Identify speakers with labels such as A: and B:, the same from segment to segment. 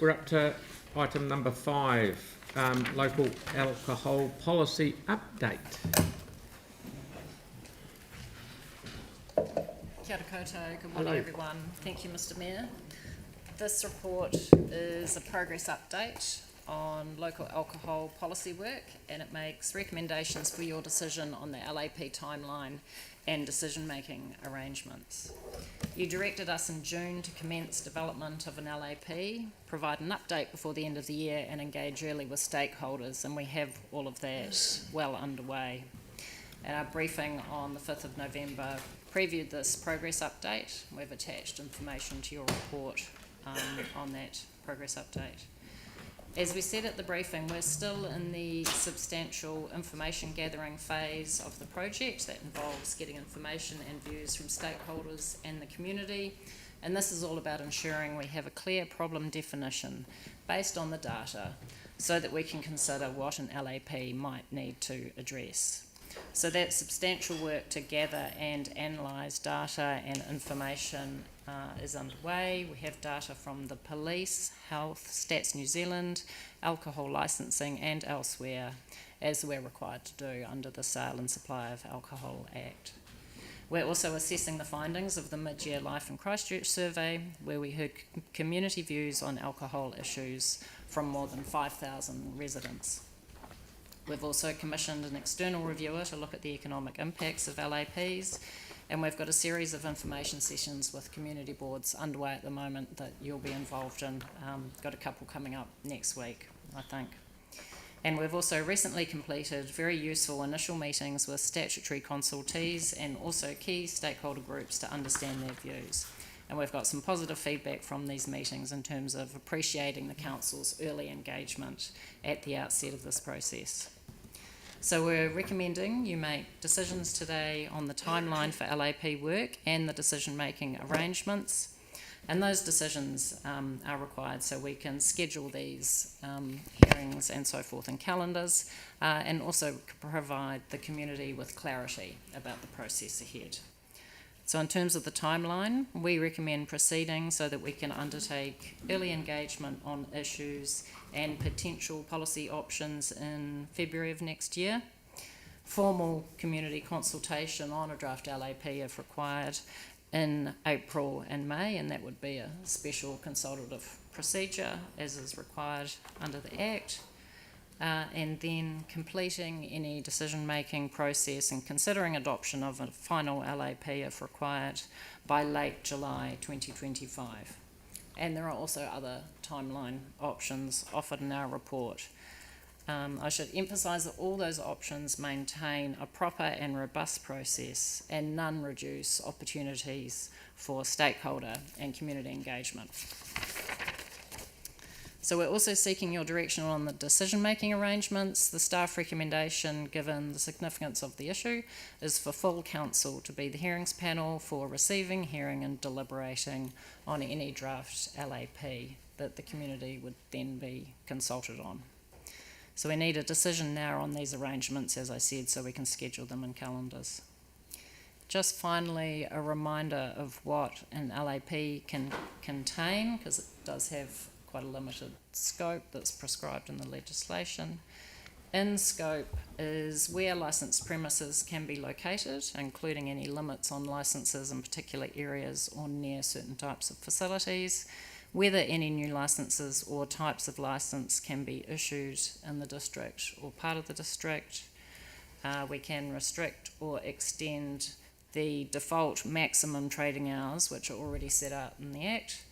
A: we're up to item number 5, local alcohol policy update.
B: Kia ora koutou, good morning everyone. Thank you, Mr Mayor. This report is a progress update on local alcohol policy work, and it makes recommendations for your decision on the LAP timeline and decision-making arrangements. You directed us in June to commence development of an LAP, provide an update before the end of the year and engage early with stakeholders, and we have all of that well underway. And our briefing on the 5th of November previewed this progress update. We've attached information to your report on that progress update. As we said at the briefing, we're still in the substantial information gathering phase of the project that involves getting information and views from stakeholders and the community, and this is all about ensuring we have a clear problem definition based on the data so that we can consider what an LAP might need to address. So that substantial work to gather and analyse data and information is underway. We have data from the police, health, Stats New Zealand, alcohol licensing and elsewhere, as we're required to do under the Sale and Supply of Alcohol Act. We're also assessing the findings of the mid-year Life in Christchurch survey, where we heard community views on alcohol issues from more than 5,000 residents. We've also commissioned an external reviewer to look at the economic impacts of LAPs, and we've got a series of information sessions with community boards underway at the moment that you'll be involved in. Got a couple coming up next week, I think. And we've also recently completed very useful initial meetings with statutory consultees and also key stakeholder groups to understand their views. And we've got some positive feedback from these meetings in terms of appreciating the Council's early engagement at the outset of this process. So we're recommending you make decisions today on the timeline for LAP work and the decision-making arrangements. And those decisions are required so we can schedule these hearings and so forth in calendars and also provide the community with clarity about the process ahead. So in terms of the timeline, we recommend proceeding so that we can undertake early engagement on issues and potential policy options in February of next year. Formal community consultation on a draft LAP if required in April and May, and that would be a special consultative procedure as is required under the Act. And then completing any decision-making process and considering adoption of a final LAP if required by late July 2025. And there are also other timeline options offered in our report. I should emphasise that all those options maintain a proper and robust process and none reduce opportunities for stakeholder and community engagement. So we're also seeking your direction on the decision-making arrangements. The staff recommendation, given the significance of the issue, is for full council to be the hearings panel for receiving, hearing and deliberating on any draft LAP that the community would then be consulted on. So we need a decision now on these arrangements, as I said, so we can schedule them in calendars. Just finally, a reminder of what an LAP can contain, because it does have quite a limited scope that's prescribed in the legislation. In scope is where licensed premises can be located, including any limits on licences in particular areas or near certain types of facilities, whether any new licences or types of licence can be issued in the district or part of the district. We can restrict or extend the default maximum trading hours, which are already set out in the Act.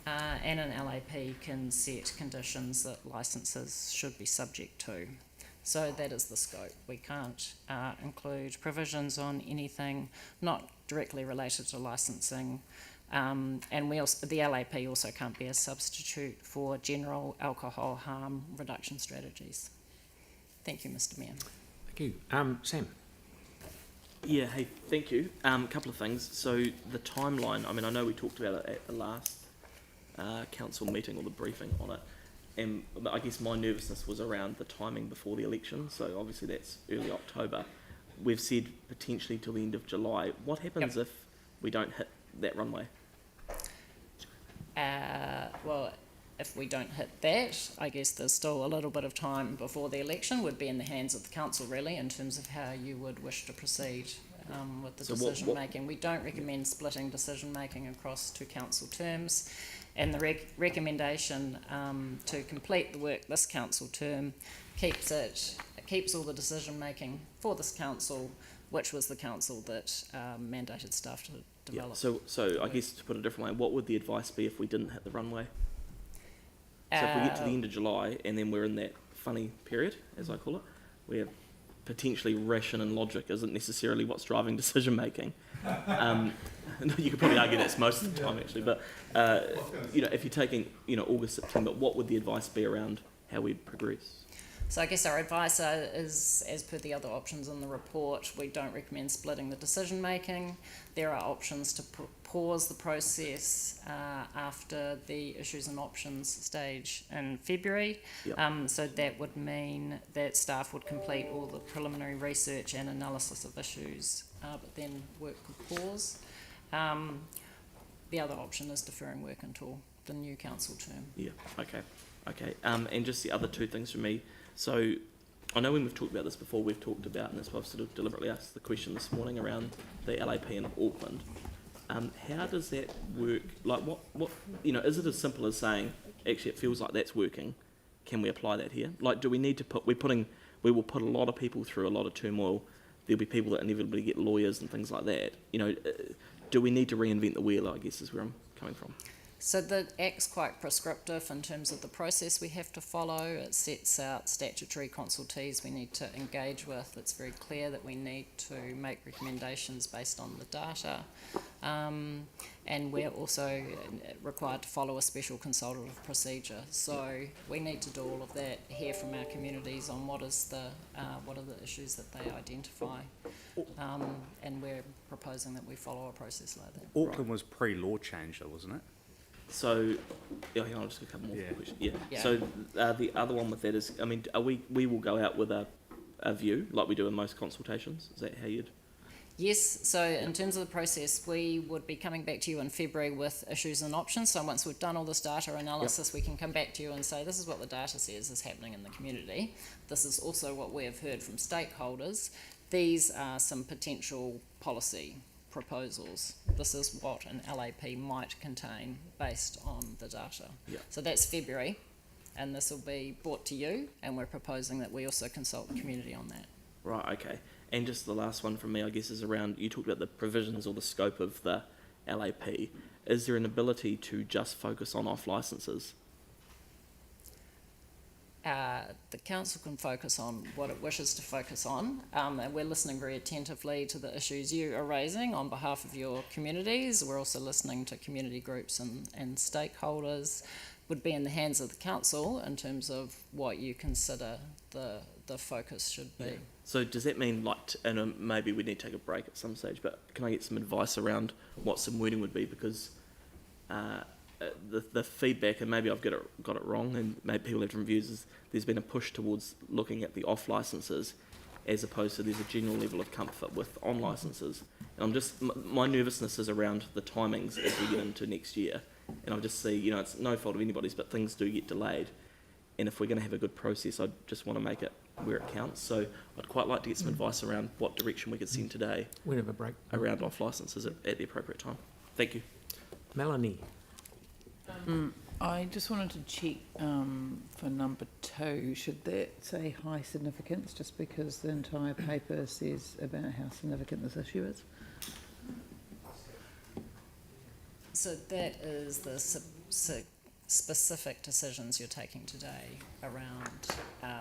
B: And an LAP can set conditions that licences should be subject to. So that is the scope. We can't include provisions on anything not directly related to licensing, and the LAP also can't be a substitute for general alcohol harm reduction strategies. Thank you, Mr Mayor.
A: Thank you. Sam?
C: Yeah, hey, thank you. A couple of things. So the timeline, I mean, I know we talked about it at the last council meeting or the briefing on it, and I guess my nervousness was around the timing before the election, so obviously that's early October. We've said potentially till the end of July. What happens if we don't hit that runway?
B: Well, if we don't hit that, I guess there's still a little bit of time before the election. Would be in the hands of the council really in terms of how you would wish to proceed with the
C: So
B: decision making. We don't recommend splitting decision making across 2 council terms, and the recommendation to complete the work this council term keeps all the decision making for this council, which was the council that mandated staff to develop.
C: So I guess to put it a different way, what would the advice be if we didn't hit the runway? So if we get to the end of July and then we're in that funny period, as I call it, where potentially ration and logic isn't necessarily what's driving decision making. You could probably argue that's most of the time actually, but if you're taking August, September, what would the advice be around how we progress?
B: So I guess our advice is, as per the other options in the report, we don't recommend splitting the decision making. There are options to pause the process after the issues and options stage in February.
C: Yep.
B: So that would mean that staff would complete all the preliminary research and analysis of issues, but then work could pause. The other option is deferring work until the new council term.
C: Yeah, okay. And just the other 2 things from me. So I know when we've talked about this before, we've talked about, and that's why I've sort of deliberately asked the question this morning around the LAP in Auckland. How does that work? Like what is it as simple as saying, actually it feels like that's working, can we apply that here? Like, do we need to we will put a lot of people through a lot of turmoil. There'll be people that inevitably get lawyers and things like that. Do we need to reinvent the wheel, I guess is where I'm coming from.
B: So the Act's quite prescriptive in terms of the process we have to follow. It sets out statutory consultees we need to engage with. It's very clear that we need to make recommendations based on the data. And we're also required to follow a special consultative procedure. So we need to do all of that, hear from our communities on what are the issues that they identify. And we're proposing that we follow a process like that.
D: Auckland was pre-law change though, wasn't it?
C: So, hang on, I'll just get a couple more questions.
B: Yeah.
C: So the other one with that is, we will go out with a view, like we do in most consultations. Is that how you'd?
B: Yes, so in terms of the process, we would be coming back to you in February with issues and options. So once we've done all this data analysis, we can come back to you and say, this is what the data says is happening in the community. This is also what we have heard from stakeholders. These are some potential policy proposals. This is what an LAP might contain based on the data.
C: Yep.
B: So that's February, and this will be brought to you, and we're proposing that we also consult the community on that.
C: Right, okay. And just the last one from me, I guess, is around, you talked about the provisions or the scope of the LAP. Is there an ability to just focus on off licences?
B: The council can focus on what it wishes to focus on, and we're listening very attentively to the issues you are raising on behalf of your communities. We're also listening to community groups and stakeholders. Would be in the hands of the council in terms of what you consider the focus should be.
C: Yeah. So does that mean, and maybe we need to take a break at some stage, but can I get some advice around what some wording would be? Because the feedback, and maybe I've got it wrong, and maybe people have different views, is there's been a push towards looking at the off licences as opposed to there's a general level of comfort with on licences. And my nervousness is around the timings as we get into next year. And I just see, it's no fault of anybody's, but things do get delayed. And if we're going to have a good process, I just want to make it where it counts. So I'd quite like to get some advice around what direction we could send today.
A: We have a break.
C: Around off licences at the appropriate time. Thank you.
A: Melanie.
E: I just wanted to check for number 2. Should that say high significance, just because the entire paper says about how significant this issue is?
B: So that is the specific decisions you're taking today around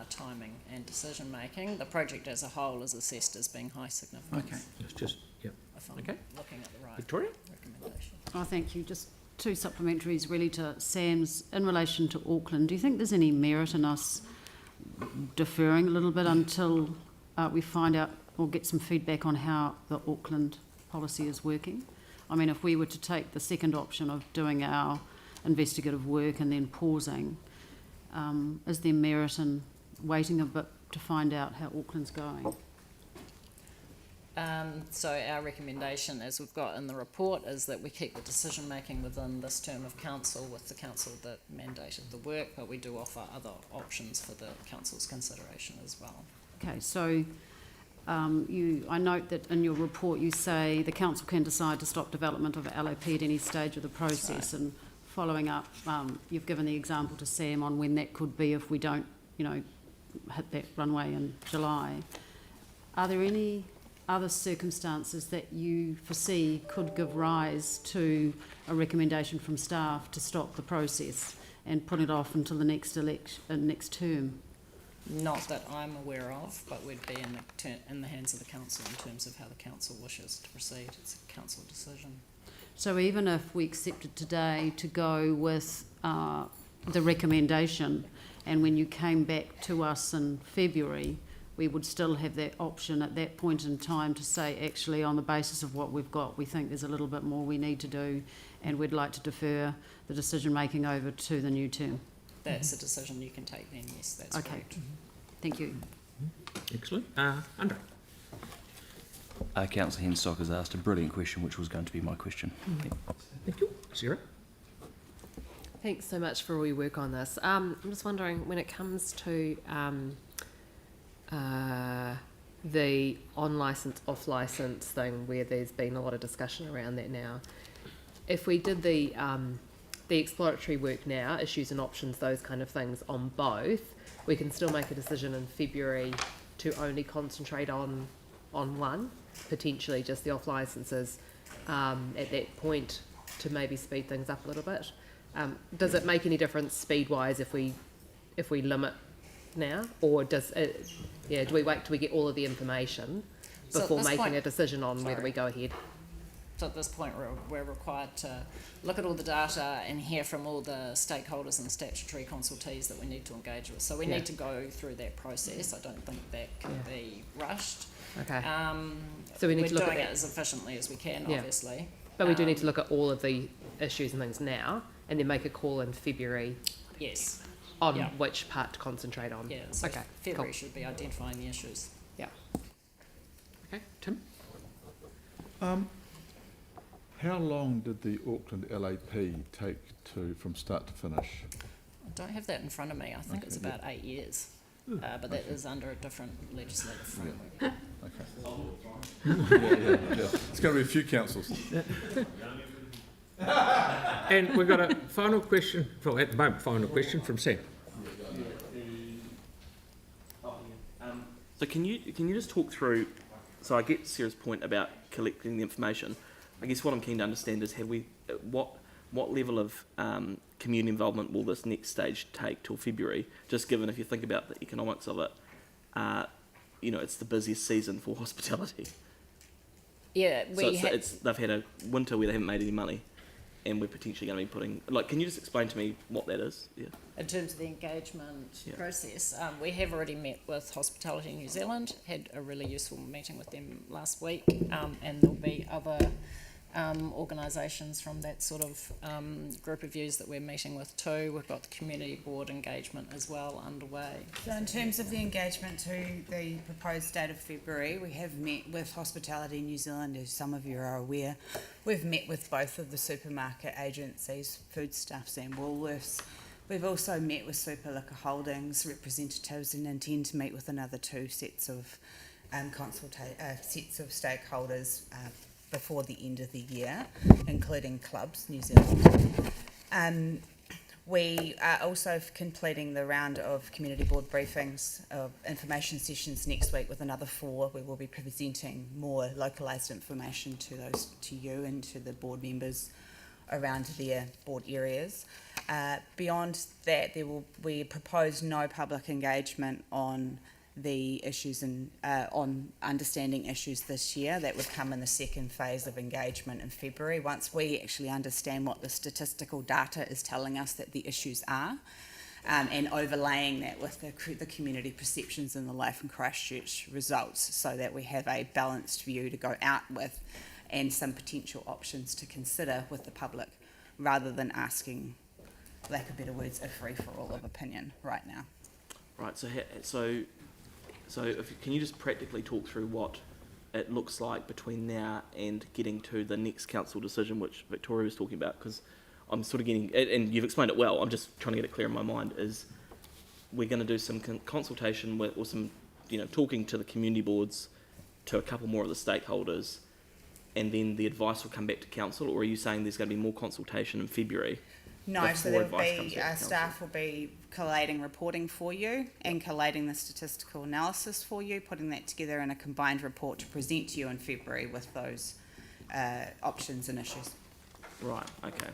B: timing and decision making. The project as a whole is assessed as being high significance.
E: Okay.
A: It's just, yeah.
B: If I'm
A: Okay.
B: looking at the right
A: Victoria?
B: recommendation.
F: Oh, thank you. Just 2 supplementaries really to Sam's in relation to Auckland. Do you think there's any merit in us deferring a little bit until we find out or get some feedback on how the Auckland policy is working? I mean, if we were to take the second option of doing our investigative work and then pausing, is there merit in waiting a bit to find out how Auckland's going?
B: So our recommendation, as we've got in the report, is that we keep the decision making within this term of council with the council that mandated the work, but we do offer other options for the council's consideration as well.
F: Okay, so I note that in your report you say the council can decide to stop development of LAP at any stage of the process, and following up, you've given the example to Sam on when that could be if we don't, hit that runway in July. Are there any other circumstances that you foresee could give rise to a recommendation from staff to stop the process and put it off until the next term?
B: Not that I'm aware of, but we'd be in the hands of the council in terms of how the council wishes to proceed. It's a council decision.
F: So even if we accepted today to go with the recommendation, and when you came back to us in February, we would still have that option at that point in time to say, actually, on the basis of what we've got, we think there's a little bit more we need to do, and we'd like to defer the decision-making over to the new term.
B: That's a decision you can take then, yes, that's
F: Okay.
B: correct.
F: Thank you.
A: Excellent. Andre.
G: Councillor Henstock has asked a brilliant question, which was going to be my question.
A: Thank you. Sarah.
H: Thanks so much for all your work on this. I'm just wondering, when it comes to the on-licence, off-licence thing, where there's been a lot of discussion around that now, if we did the exploratory work now, issues and options, those kind of things on both, we can still make a decision in February to only concentrate on one, potentially just the off-licences at that point, to maybe speed things up a little bit. Does it make any difference speed-wise if we limit now, or does it, do we wait till we get all of the information
B: So at
H: before
B: this
H: making
B: point-
H: a decision on whether we go ahead?
B: So at this point, we're required to look at all the data and hear from all the stakeholders and statutory consultees that we need to engage with. So we need to go through that process. I don't think that can be rushed.
H: Okay. So we need to look at
B: We're doing
H: that.
B: it as efficiently as we can,
H: Yeah.
B: obviously.
H: But we do need to look at all of the issues and things now, and then make a call in February
B: Yes,
H: on
B: Yeah.
H: which part to concentrate on.
B: yeah, so
H: Okay,
B: February should be identifying the issues.
H: Yeah.
A: Okay. Tim.
I: How long did the Auckland LAP take from start to finish?
B: I don't have that in front of me. I think it's about 8 years. But that is under a different legislative framework.
I: Okay. Yeah. It's going to be a few councils.
A: And we've got a final question, well, at the moment, final question from Sam.
C: So can you just talk through? So I get Sarah's point about collecting the information. I guess what I'm keen to understand is what level of community involvement will this next stage take till February? Just given, if you think about the economics of it, it's the busiest season for hospitality.
B: Yeah,
C: So they've had a winter where they haven't made any money, and we're potentially going to be putting. Can you just explain to me what that is? Yeah.
B: in terms of the engagement
C: Yeah.
B: process, we have already met with Hospitality New Zealand, had a really useful meeting with them last week, and there'll be other organisations from that sort of group of views that we're meeting with too. We've got the community board engagement as well underway.
J: So in terms of the engagement to the proposed date of February, we have met with Hospitality New Zealand, as some of you are aware. We've met with both of the supermarket agencies, Foodstuffs and Woolworths. We've also met with Super Liquor Holdings representatives and intend to meet with another two sets of stakeholders before the end of the year, including Clubs New Zealand. We are also completing the round of community board briefings, information sessions next week with another 4. We will be presenting more localised information to you and to the board members around their board areas. Beyond that, we propose no public engagement on the issues and on understanding issues this year. That would come in the second phase of engagement in February, once we actually understand what the statistical data is telling us that the issues are, and overlaying that with the community perceptions in the Life in Christchurch results, so that we have a balanced view to go out with and some potential options to consider with the public, rather than asking, for lack of better words, a free-for-all of opinion right now.
C: Right. So can you just practically talk through what it looks like between now and getting to the next council decision, which Victoria was talking about, because I'm sort of getting, and you've explained it well, I'm just trying to get it clear in my mind, is we're going to do some consultation with, or some, talking to the community boards, to a couple more of the stakeholders, and then the advice will come back to council, or are you saying there's going to be more consultation in February?
J: No, so
C: before
J: there will
C: advice comes
J: be,
C: back to council?
J: staff will be collating reporting for you and collating the statistical analysis for you, putting that together in a combined report to present to you in February with those options and issues.
C: Right, okay.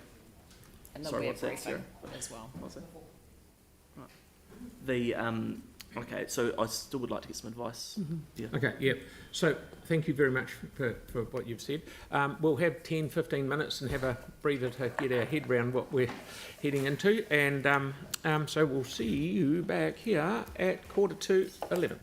B: And the
C: Sorry,
B: web
C: what's that,
B: briefing
C: Sarah?
B: as well.
C: What's it? Right. The, okay, so I still would like to get some advice. Yeah.
A: Okay, yeah. So thank you very much for what you've said. We'll have 10, 15 minutes and have a breather to get our head round what we're heading into. And so we'll see you back here at 11:15.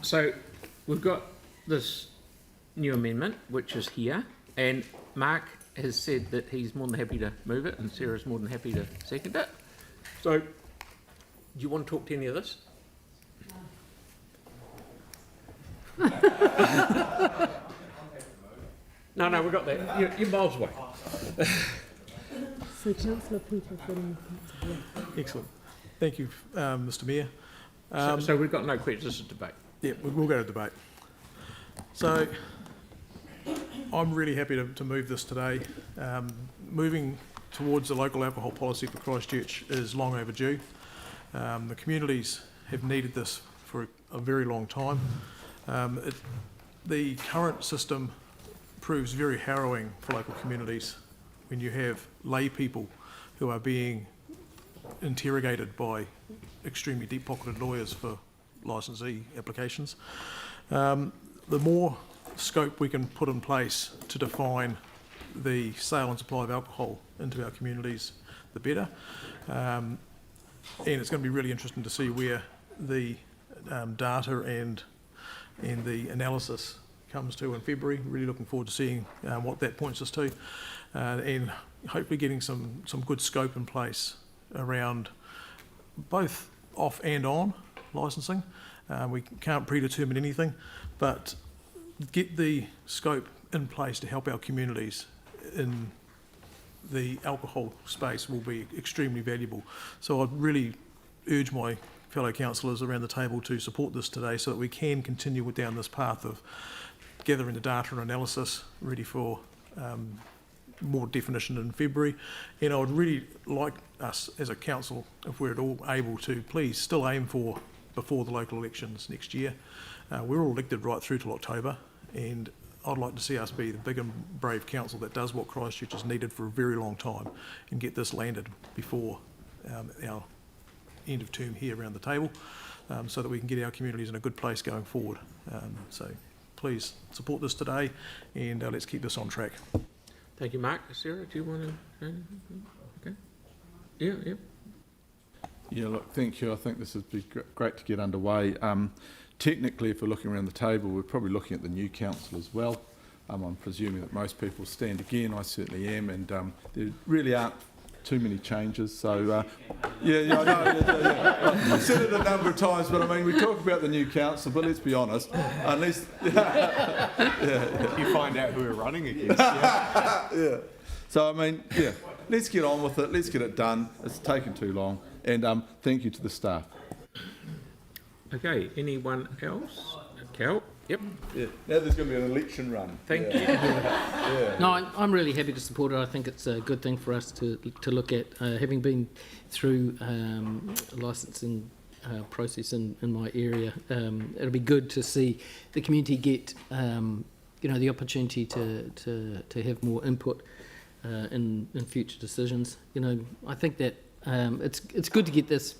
A: So we've got this new amendment, which is here, and Mark has said that he's more than happy to move it, and Sarah's more than happy to second it. So, do you want to talk to any of this? No, we've got that. You're miles away.
K: So Councillor Peterson.
L: Excellent. Thank you, Mr Mayor.
A: So we've got no questions, this is debate.
L: Yeah, we'll go to debate. So I'm really happy to move this today. Moving towards the local alcohol policy for Christchurch is long overdue. The communities have needed this for a very long time. The current system proves very harrowing for local communities when you have lay people who are being interrogated by extremely deep-pocketed lawyers for licensee applications. The more scope we can put in place to define the sale and supply of alcohol into our communities, the better. And it's going to be really interesting to see where the data and the analysis comes to in February. Really looking forward to seeing what that points us to, and hopefully getting some good scope in place around both off and on licensing. We can't predetermine anything, but get the scope in place to help our communities in the alcohol space will be extremely valuable. So I'd really urge my fellow councillors around the table to support this today so that we can continue down this path of gathering the data and analysis ready for more definition in February. And I would really like us as a council, if we're at all able to, please still aim for before the local elections next year. We're all elected right through till October, and I'd like to see us be the big and brave council that does what Christchurch has needed for a very long time and get this landed before our end of term here around the table, so that we can get our communities in a good place going forward. So please support this today, and let's keep this on track.
A: Thank you, Mark. Sarah, do you want to? Okay. Yeah.
I: Yeah, look, thank you. I think this would be great to get underway. Technically, if we're looking around the table, we're probably looking at the new council as well. I'm presuming that most people stand again. I certainly am, and there really aren't too many changes. So, I know. Yeah. I've said it a number of times, but I mean, we talk about the new council, but let's be honest, unless...
D: You find out who we're running against.
I: Yeah. So, I mean, let's get on with it. Let's get it done. It's taken too long. And thank you to the staff.
A: Okay, anyone else? Cal? Yep.
I: Yeah. Now there's going to be an election run.
A: Thank you.
K: No, I'm really happy to support it. I think it's a good thing for us to look at. Having been through a licensing process in my area, it'll be good to see the community get the opportunity to have more input in future decisions. I think that it's good to get this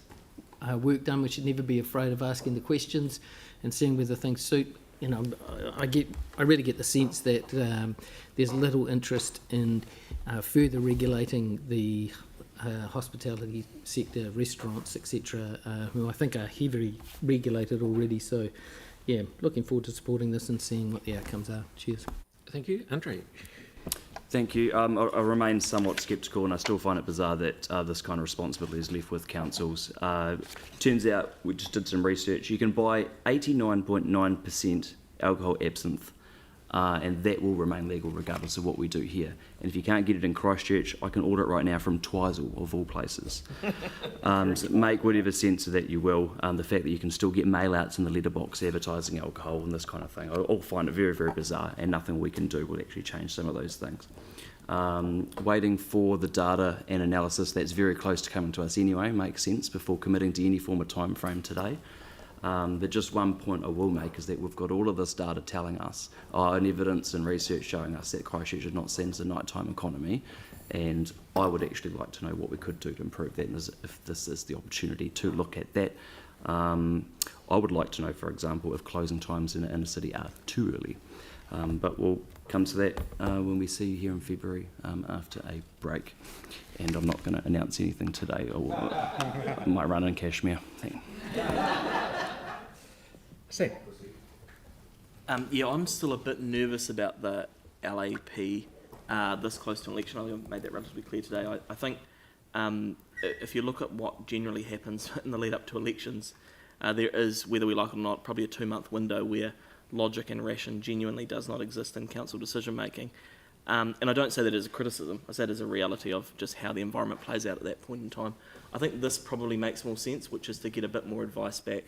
K: work done. We should never be afraid of asking the questions and seeing whether things suit. I really get the sense that there's little interest in further regulating the hospitality sector, restaurants, etc., who I think are heavily regulated already. So, looking forward to supporting this and seeing what the outcomes are. Cheers.
A: Thank you. Andre?
G: Thank you. I remain somewhat sceptical, and I still find it bizarre that this kind of responsibility is left with councils. Turns out, we just did some research, you can buy 89.9% alcohol absinthe, and that will remain legal regardless of what we do here. And if you can't get it in Christchurch, I can order it right now from Twizel, of all places. So make whatever sense of that you will. The fact that you can still get mail-outs in the letterbox advertising alcohol and this kind of thing, I all find it very, very bizarre, and nothing we can do will actually change some of those things. Waiting for the data and analysis that's very close to coming to us anyway makes sense before committing to any form of time frame today. But just one point I will make is that we've got all of this data telling us, and evidence and research showing us that Christchurch is not seen as a nighttime economy, and I would actually like to know what we could do to improve that, and if this is the opportunity to look at that. I would like to know, for example, if closing times in the inner city are too early. But we'll come to that when we see you here in February after a break. And I'm not going to announce anything today. I might run in Cashmere.
A: Sam?
C: Yeah, I'm still a bit nervous about the LAP this close to an election. I think I've made that relatively clear today. I think if you look at what generally happens in the lead up to elections, there is, whether we like it or not, probably a 2-month window where logic and ration genuinely does not exist in council decision making. And I don't say that as a criticism, I say it as a reality of just how the environment plays out at that point in time. I think this probably makes more sense, which is to get a bit more advice back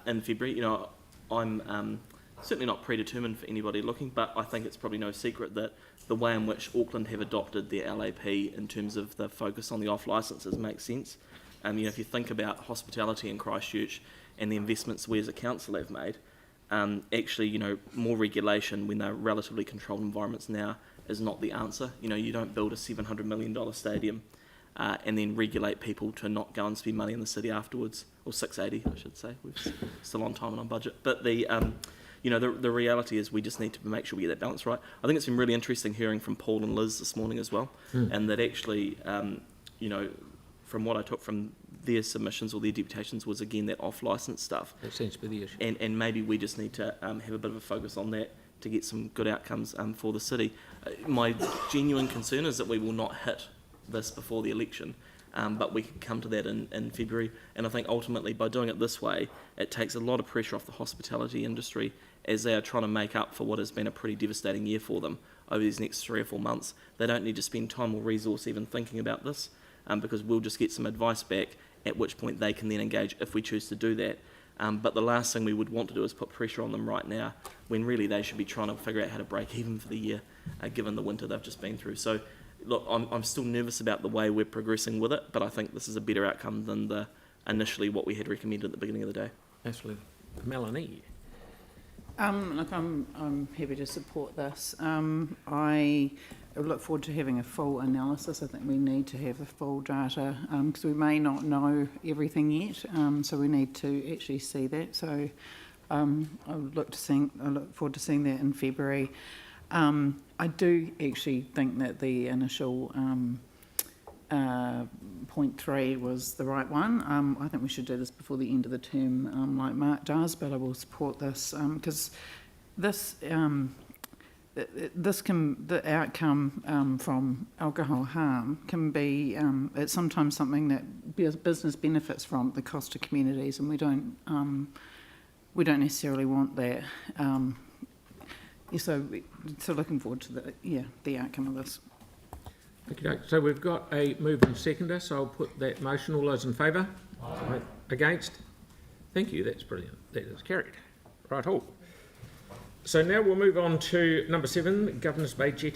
C: in February. You know, I'm certainly not predetermined for anybody looking, but I think it's probably no secret that the way in which Auckland have adopted their LAP in terms of the focus on the off licences makes sense. You know, if you think about hospitality in Christchurch and the investments we as a council have made, actually, you know, more regulation when they're relatively controlled environments now is not the answer. You know, you don't build a $700 million stadium and then regulate people to not go and spend money in the city afterwards, or 680, I should say. We're still on time and on budget. But the you know, the reality is we just need to make sure we get that balance right. I think it's been really interesting hearing from Paul and Liz this morning as well, and that actually, you know, from what I took from their submissions or their deputations was, again, that off-licence stuff.
A: That seems to be the issue.
C: And maybe we just need to have a bit of a focus on that to get some good outcomes for the city. My genuine concern is that we will not hit this before the election, but we can come to that in February. And I think ultimately by doing it this way, it takes a lot of pressure off the hospitality industry as they are trying to make up for what has been a pretty devastating year for them over these next 3 or 4 months. They don't need to spend time or resource even thinking about this, because we'll just get some advice back, at which point they can then engage if we choose to do that. But the last thing we would want to do is put pressure on them right now, when really they should be trying to figure out how to break even for the year, given the winter they've just been through. So, look, I'm still nervous about the way we're progressing with it, but I think this is a better outcome than initially what we had recommended at the beginning of the day.
A: Absolutely. Melanie?
E: Look, I'm happy to support this. I look forward to having a full analysis. I think we need to have a full data because we may not know everything yet. So we need to actually see that. So I look forward to seeing that in February. I do actually think that the initial point 3 was the right one. I think we should do this before the end of the term, like Mark does, but I will support this because the outcome from alcohol harm can be, it's sometimes something that business benefits from at the cost to communities, and we don't necessarily want that. So looking forward to the outcome of this.
A: Okay, so we've got a mover and seconder, so I'll put that motion. All those in favour? Aye. Against? Thank you, that's brilliant. That is carried. Right, all. So now we'll move on to number 7, Governors Bay Jetty